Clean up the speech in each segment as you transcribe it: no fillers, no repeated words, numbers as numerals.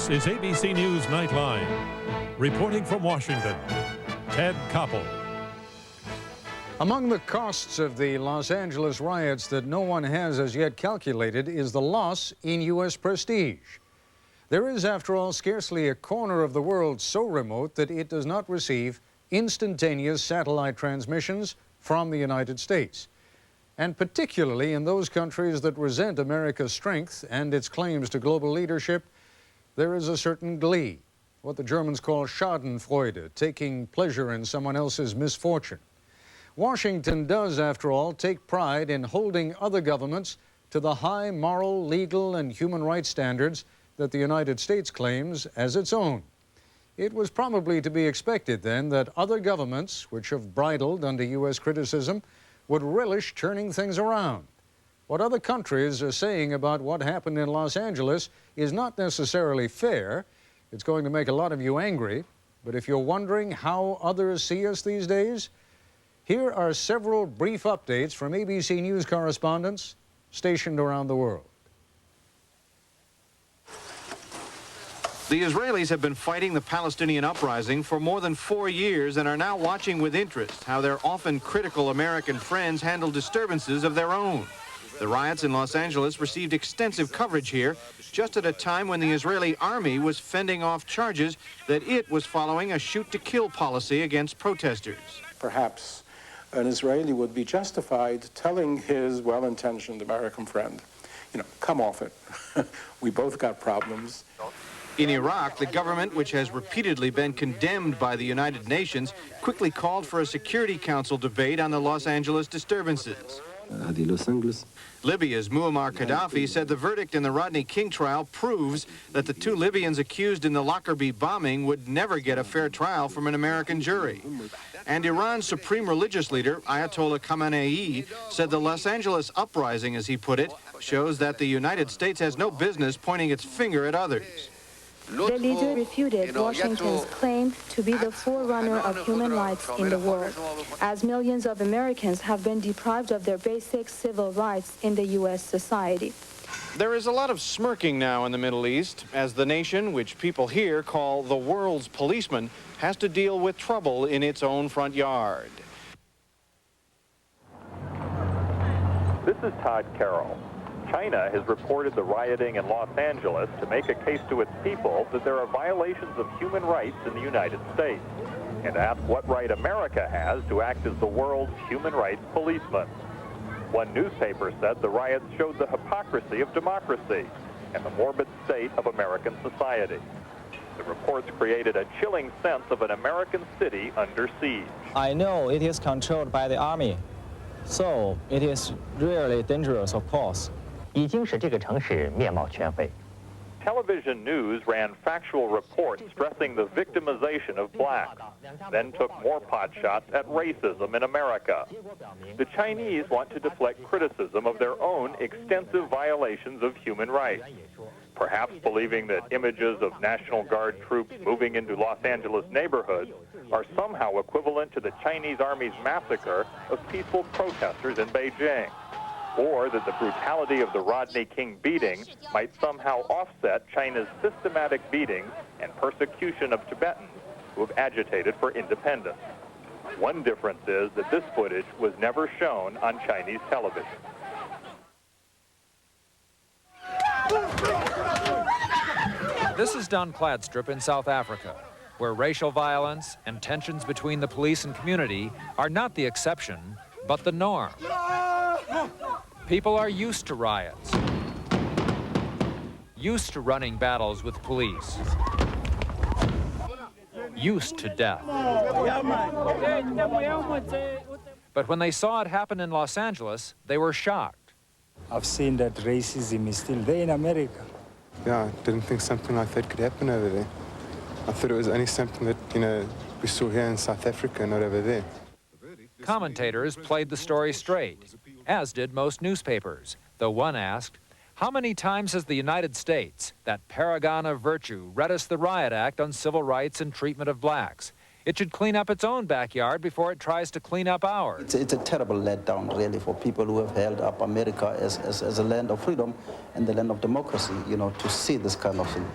This is ABC News Nightline. Reporting from Washington, Ted Koppel. Among the costs of the Los Angeles riots that no one has as yet calculated is the loss in U.S. prestige. There is, after all, scarcely a corner of the world so remote that it does not receive instantaneous satellite transmissions from the United States. And particularly in those countries that resent America's strength and its claims to global leadership, there is a certain glee, what the Germans call Schadenfreude, taking pleasure in someone else's misfortune. Washington does, after all, take pride in holding other governments to the high moral, legal, and human rights standards that the United States claims as its own. It was probably to be expected, then, that other governments, which have bridled under U.S. criticism, would relish turning things around. What other countries are saying about what happened in Los Angeles is not necessarily fair. It's going to make a lot of you angry. But if you're wondering how others see us these days, here are several brief updates from ABC News correspondents stationed around the world. The Israelis have been fighting the Palestinian uprising for more than 4 years and are now watching with interest how their often critical American friends handle disturbances of their own. The riots in Los Angeles received extensive coverage here, just at a time when the Israeli army was fending off charges that it was following a shoot-to-kill policy against protesters. Perhaps an Israeli would be justified telling his well-intentioned American friend, come off it. We both got problems. In Iraq, the government, which has repeatedly been condemned by the United Nations, quickly called for a Security Council debate on the Los Angeles disturbances. Libya's Muammar Gaddafi said the verdict in the Rodney King trial proves that the 2 Libyans accused in the Lockerbie bombing would never get a fair trial from an American jury. And Iran's supreme religious leader, Ayatollah Khamenei, said the Los Angeles uprising, as he put it, shows that the United States has no business pointing its finger at others. The leader refuted Washington's claim to be the forerunner of human rights in the world, as millions of Americans have been deprived of their basic civil rights in the U.S. society. There is a lot of smirking now in the Middle East, as the nation, which people here call the world's policeman, has to deal with trouble in its own front yard. This is Todd Carroll. China has reported the rioting in Los Angeles to make a case to its people that there are violations of human rights in the United States, and ask what right America has to act as the world's human rights policeman. One newspaper said the riots showed the hypocrisy of democracy and the morbid state of American society. The reports created a chilling sense of an American city under siege. I know it is controlled by the army, so it is really dangerous, of course. Television news ran factual reports stressing the victimization of blacks, then took more potshots at racism in America. The Chinese want to deflect criticism of their own extensive violations of human rights, perhaps believing that images of National Guard troops moving into Los Angeles neighborhoods are somehow equivalent to the Chinese Army's massacre of peaceful protesters in Beijing, or that the brutality of the Rodney King beating might somehow offset China's systematic beatings and persecution of Tibetans who have agitated for independence. One difference is that this footage was never shown on Chinese television. This is Don Kladstrup in South Africa, where racial violence and tensions between the police and community are not the exception, but the norm. People are used to riots, used to running battles with police, used to death. But when they saw it happen in Los Angeles, they were shocked. I've seen that racism is still there in America. Yeah, I didn't think something like that could happen over there. I thought it was only something that, we saw here in South Africa, not over there. Commentators played the story straight, as did most newspapers, though one asked, how many times has the United States, that paragon of virtue, read us the Riot Act on civil rights and treatment of blacks? It should clean up its own backyard before it tries to clean up ours. It's a terrible letdown, really, for people who have held up America as a land of freedom and the land of democracy, to see this kind of thing.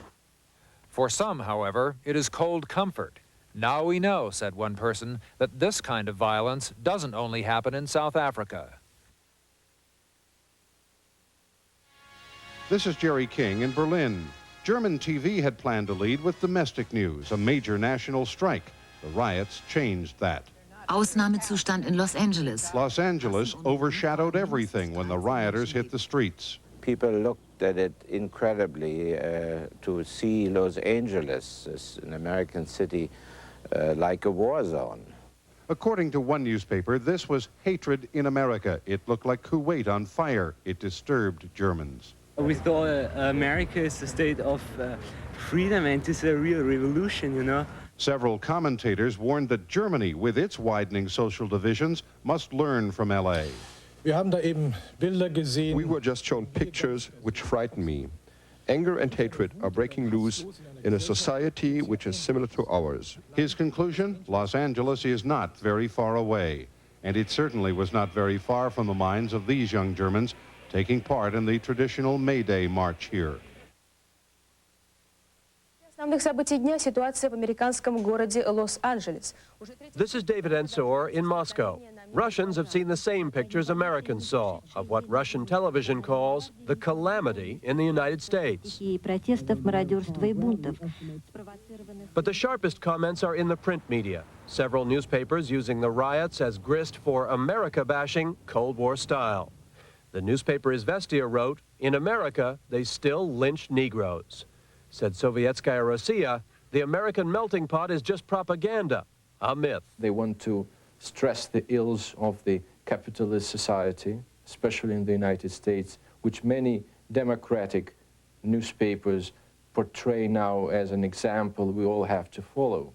For some, however, it is cold comfort. Now we know, said one person, that this kind of violence doesn't only happen in South Africa. This is Jerry King in Berlin. German TV had planned to lead with domestic news, a major national strike. The riots changed that. Ausnahmezustand in Los Angeles. Los Angeles overshadowed everything when the rioters hit the streets. People looked at it incredibly to see Los Angeles, an American city, like a war zone. According to one newspaper, this was hatred in America. It looked like Kuwait on fire. It disturbed Germans. We thought America is a state of freedom and it's a real revolution, you know. Several commentators warned that Germany, with its widening social divisions, must learn from L.A. We were just shown pictures which frighten me. Anger and hatred are breaking loose in a society which is similar to ours. His conclusion, Los Angeles is not very far away. And it certainly was not very far from the minds of these young Germans taking part in the traditional May Day march here. This is David Ensor in Moscow. Russians have seen the same pictures Americans saw of what Russian television calls the calamity in the United States. But the sharpest comments are in the print media. Several newspapers using the riots as grist for America bashing Cold War style. The newspaper Izvestia wrote, "In America, they still lynch Negroes." Said Sovietskaya Rossiya, the American melting pot is just propaganda, a myth. They want to stress the ills of the capitalist society, especially in the United States, which many democratic newspapers portray now as an example we all have to follow.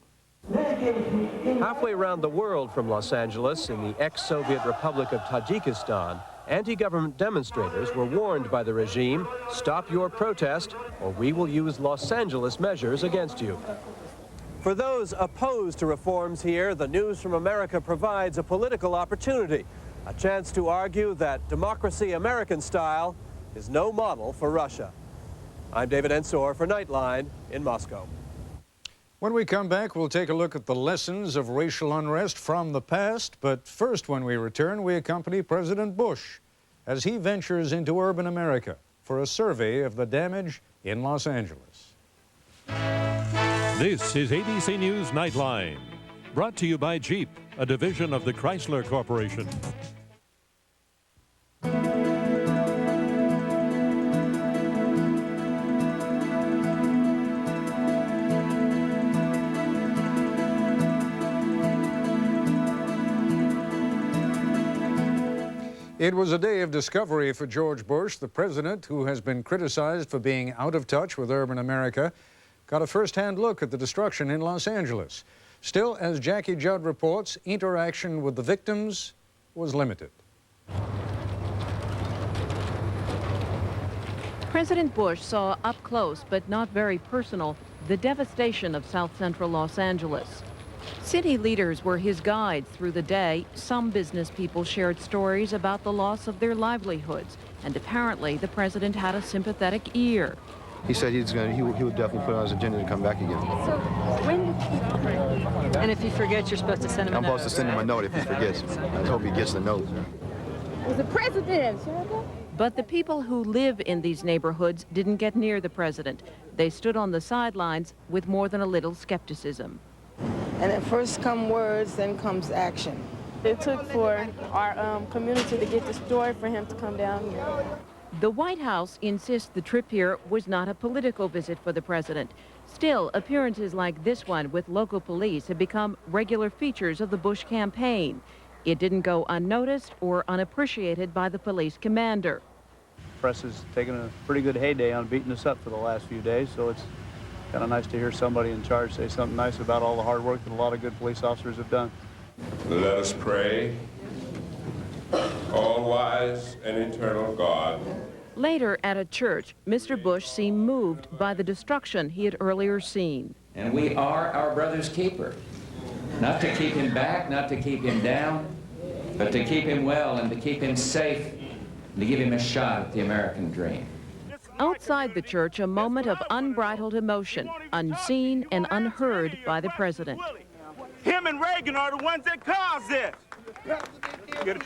Halfway around the world from Los Angeles, in the ex-Soviet Republic of Tajikistan, anti-government demonstrators were warned by the regime, stop your protest or we will use Los Angeles measures against you. For those opposed to reforms here, the News from America provides a political opportunity, a chance to argue that democracy American style is no model for Russia. I'm David Ensor for Nightline in Moscow. When we come back, we'll take a look at the lessons of racial unrest from the past. But first, when we return, we accompany President Bush as he ventures into urban America for a survey of the damage in Los Angeles. This is ABC News Nightline, brought to you by Jeep, a division of the Chrysler Corporation. It was a day of discovery for George Bush. The president, who has been criticized for being out of touch with urban America, got a first-hand look at the destruction in Los Angeles. Still, as Jackie Judd reports, interaction with the victims was limited. President Bush saw up close, but not very personal, the devastation of South Central Los Angeles. City leaders were his guides through the day. Some business people shared stories about the loss of their livelihoods, and apparently the president had a sympathetic ear. He said he would definitely put it on his agenda to come back again. So when? And if he forgets, you're supposed to send him a note. I'm supposed to send him a note if he forgets. I hope he gets the note. The president. But the people who live in these neighborhoods didn't get near the president. They stood on the sidelines with more than a little skepticism. And at first come words, then comes action. It took for our community to get the story for him to come down here. The White House insists the trip here was not a political visit for the president. Still, appearances like this one with local police have become regular features of the Bush campaign. It didn't go unnoticed or unappreciated by the police commander. Press has taken a pretty good heyday on beating us up for the last few days, so it's kind of nice to hear somebody in charge say something nice about all the hard work that a lot of good police officers have done. Let us pray. All wise and eternal God. Later at a church, Mr. Bush seemed moved by the destruction he had earlier seen. And we are our brother's keeper. Not to keep him back, not to keep him down, but to keep him well and to keep him safe and to give him a shot at the American dream. Outside the church, a moment of unbridled emotion, unseen and unheard by the president. Him and Reagan are the ones that caused this. Then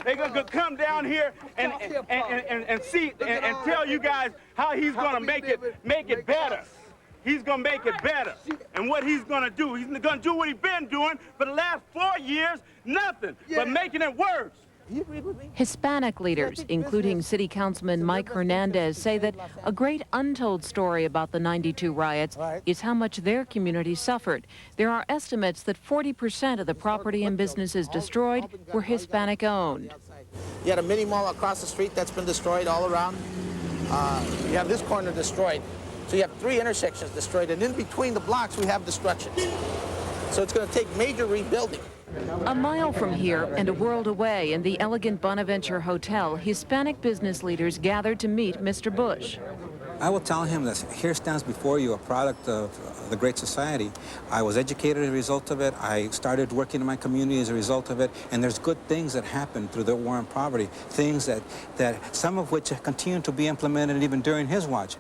they're gonna come down here and see and tell you guys how he's gonna make it better. He's gonna make it better. And what he's gonna do what he's been doing for the last 4 years, nothing but making it worse. Hispanic leaders, including City Councilman Mike Hernandez, say that a great untold story about the '92 riots is how much their community suffered. There are estimates that 40% of the property and businesses destroyed were Hispanic-owned. You had a mini mall across the street that's been destroyed all around. You have this corner destroyed. So you have 3 intersections destroyed, and in between the blocks we have destruction. So it's going to take major rebuilding. A mile from here and a world away in the elegant Bonaventure Hotel, Hispanic business leaders gathered to meet Mr. Bush. I will tell him that here stands before you a product of the Great Society. I was educated as a result of it. I started working in my community as a result of it. And there's good things that happened through the war on poverty, things that some of which have continued to be implemented even during his watch.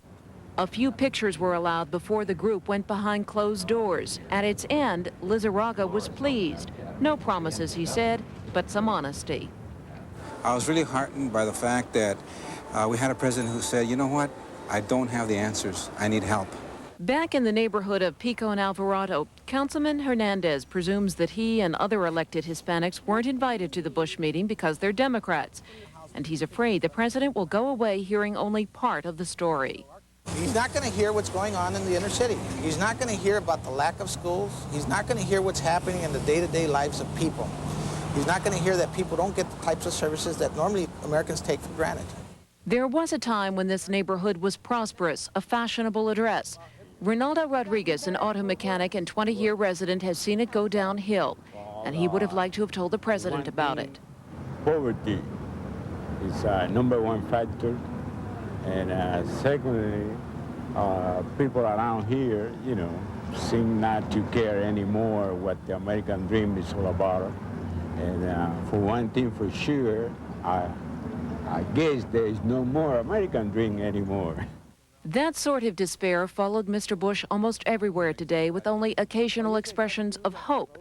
A few pictures were allowed before the group went behind closed doors. At its end, Lizarraga was pleased. No promises, he said, but some honesty. I was really heartened by the fact that we had a president who said, you know what, I don't have the answers. I need help. Back in the neighborhood of Pico and Alvarado, Councilman Hernandez presumes that he and other elected Hispanics weren't invited to the Bush meeting because they're Democrats. And he's afraid the president will go away hearing only part of the story. He's not going to hear what's going on in the inner city. He's not going to hear about the lack of schools. He's not going to hear what's happening in the day-to-day lives of people. He's not going to hear that people don't get the types of services that normally Americans take for granted. There was a time when this neighborhood was prosperous, a fashionable address. Ronaldo Rodriguez, an auto mechanic and 20-year resident, has seen it go downhill, and he would have liked to have told the president about it. Poverty is #1 factor. And secondly, people around here, you know, seem not to care anymore what the American dream is all about. And for one thing for sure, I guess there is no more American dream anymore. That sort of despair followed Mr. Bush almost everywhere today, with only occasional expressions of hope.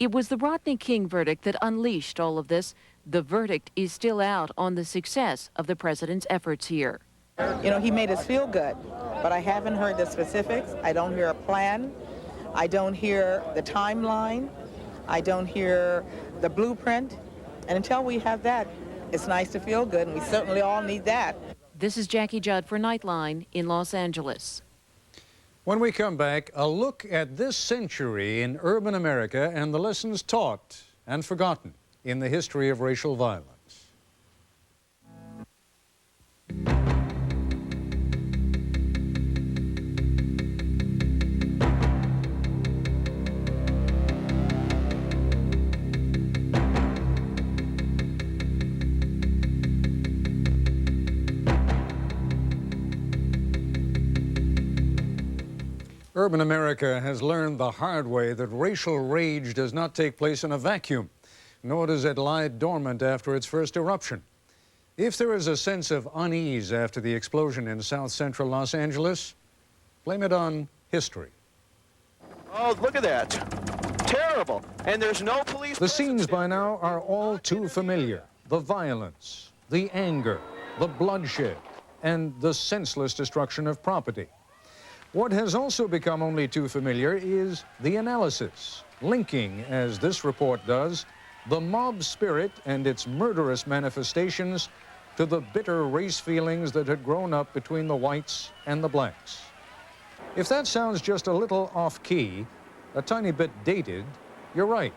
It was the Rodney King verdict that unleashed all of this. The verdict is still out on the success of the president's efforts here. You know, he made us feel good, but I haven't heard the specifics. I don't hear a plan. I don't hear the timeline. I don't hear the blueprint. And until we have that, it's nice to feel good, and we certainly all need that. This is Jackie Judd for Nightline in Los Angeles. When we come back, a look at this century in urban America and the lessons taught and forgotten in the history of racial violence. Urban America has learned the hard way that racial rage does not take place in a vacuum, nor does it lie dormant after its first eruption. If there is a sense of unease after the explosion in South Central Los Angeles, blame it on history. Oh, look at that. Terrible. And there's no police. The scenes by now are all too familiar. The violence, the anger, the bloodshed, and the senseless destruction of property. What has also become only too familiar is the analysis, linking, as this report does, the mob spirit and its murderous manifestations to the bitter race feelings that had grown up between the whites and the blacks. If that sounds just a little off-key, a tiny bit dated, you're right.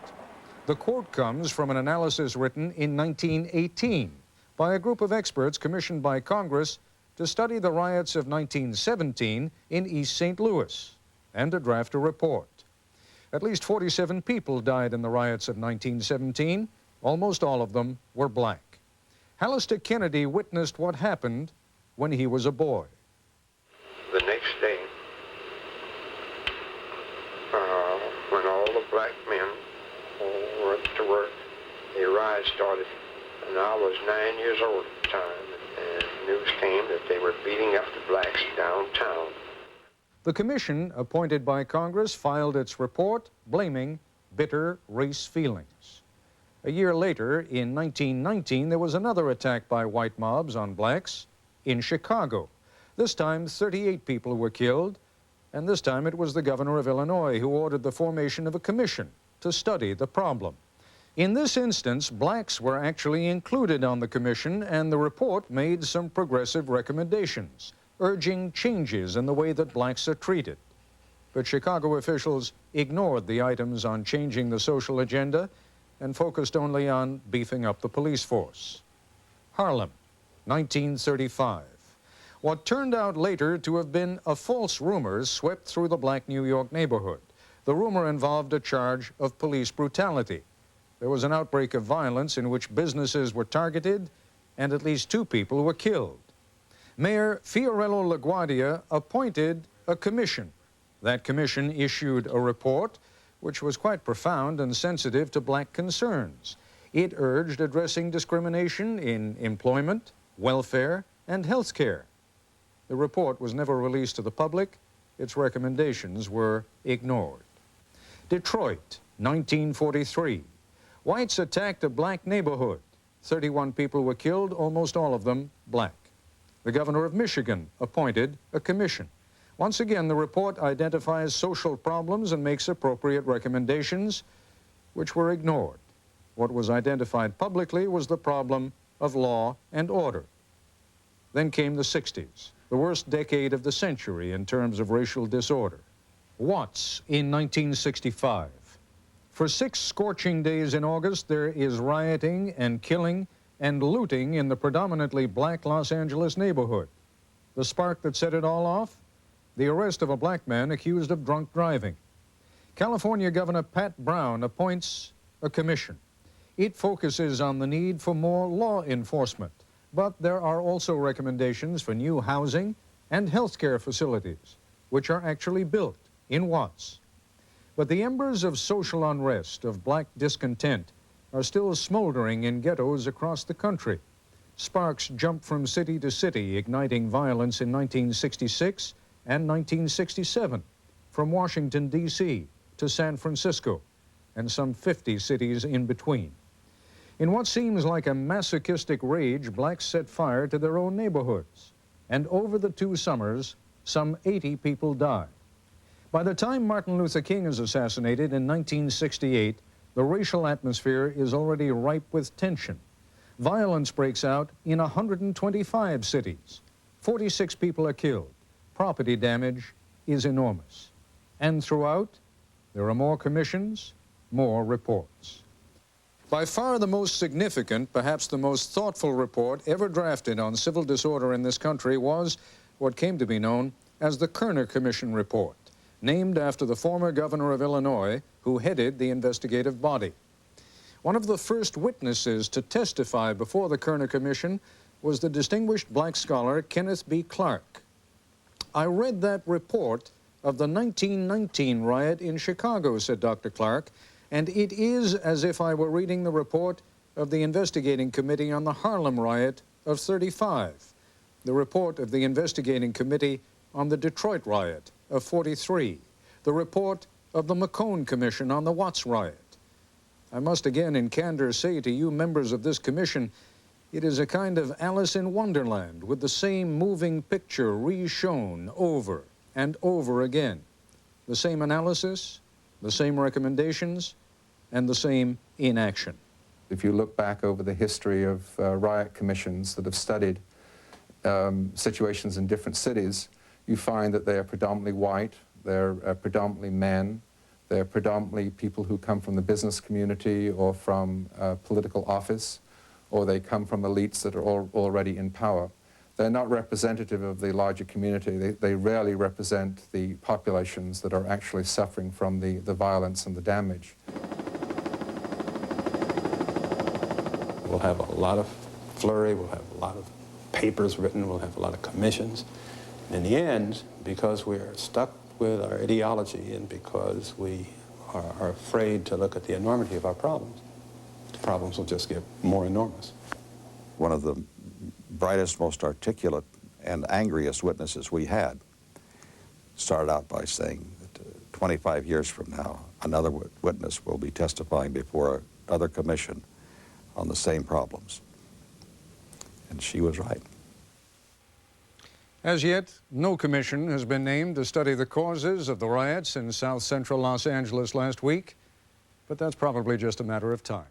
The quote comes from an analysis written in 1918 by a group of experts commissioned by Congress to study the riots of 1917 in East St. Louis and to draft a report. At least 47 people died in the riots of 1917. Almost all of them were black. Hallister Kennedy witnessed what happened when he was a boy. The next day, when all the black men went to work, the riot started, and I was 9 years old at the time. And news came that they were beating up the blacks downtown. The commission, appointed by Congress, filed its report blaming bitter race feelings. A year later, in 1919, there was another attack by white mobs on blacks in Chicago. This time, 38 people were killed, and this time it was the governor of Illinois who ordered the formation of a commission to study the problem. In this instance, blacks were actually included on the commission, and the report made some progressive recommendations, urging changes in the way that blacks are treated. But Chicago officials ignored the items on changing the social agenda and focused only on beefing up the police force. Harlem, 1935. What turned out later to have been a false rumor swept through the black New York neighborhood. The rumor involved a charge of police brutality. There was an outbreak of violence in which businesses were targeted and at least 2 people were killed. Mayor Fiorello LaGuardia appointed a commission. That commission issued a report which was quite profound and sensitive to black concerns. It urged addressing discrimination in employment, welfare, and health care. The report was never released to the public. Its recommendations were ignored. Detroit, 1943. Whites attacked a black neighborhood. 31 people were killed, almost all of them black. The governor of Michigan appointed a commission. Once again, the report identifies social problems and makes appropriate recommendations, which were ignored. What was identified publicly was the problem of law and order. Then came the 60s, the worst decade of the century in terms of racial disorder. Watts in 1965. For 6 scorching days in August, there is rioting and killing and looting in the predominantly black Los Angeles neighborhood. The spark that set it all off? The arrest of a black man accused of drunk driving. California Governor Pat Brown appoints a commission. It focuses on the need for more law enforcement, but there are also recommendations for new housing and health care facilities, which are actually built in Watts. But the embers of social unrest, of black discontent, are still smoldering in ghettos across the country. Sparks jump from city to city, igniting violence in 1966 and 1967, from Washington, D.C. to San Francisco, and some 50 cities in between. In what seems like a masochistic rage, blacks set fire to their own neighborhoods. And over the 2 summers, some 80 people died. By the time Martin Luther King is assassinated in 1968, the racial atmosphere is already ripe with tension. Violence breaks out in 125 cities. 46 people are killed. Property damage is enormous. And throughout, there are more commissions, more reports. By far the most significant, perhaps the most thoughtful report ever drafted on civil disorder in this country was what came to be known as the Kerner Commission Report, named after the former governor of Illinois who headed the investigative body. One of the first witnesses to testify before the Kerner Commission was the distinguished black scholar Kenneth B. Clark. I read that report of the 1919 riot in Chicago, said Dr. Clark, and it is as if I were reading the report of the investigating committee on the Harlem riot of '35, the report of the investigating committee on the Detroit riot of '43, the report of the McCone Commission on the Watts riot. I must again in candor say to you members of this commission, it is a kind of Alice in Wonderland with the same moving picture re-shown over and over again. The same analysis, the same recommendations, and the same inaction. If you look back over the history of riot commissions that have studied situations in different cities, you find that they are predominantly white, they're predominantly men, they're predominantly people who come from the business community or from political office, or they come from elites that are already in power. They're not representative of the larger community. They rarely represent the populations that are actually suffering from the violence and the damage. We'll have a lot of flurry, we'll have a lot of papers written, we'll have a lot of commissions. In the end, because we're stuck with our ideology and because we are afraid to look at the enormity of our problems, the problems will just get more enormous. One of the brightest, most articulate, and angriest witnesses we had started out by saying that 25 years from now, another witness will be testifying before another commission on the same problems. And she was right. As yet, no commission has been named to study the causes of the riots in south central Los Angeles last week, but that's probably just a matter of time.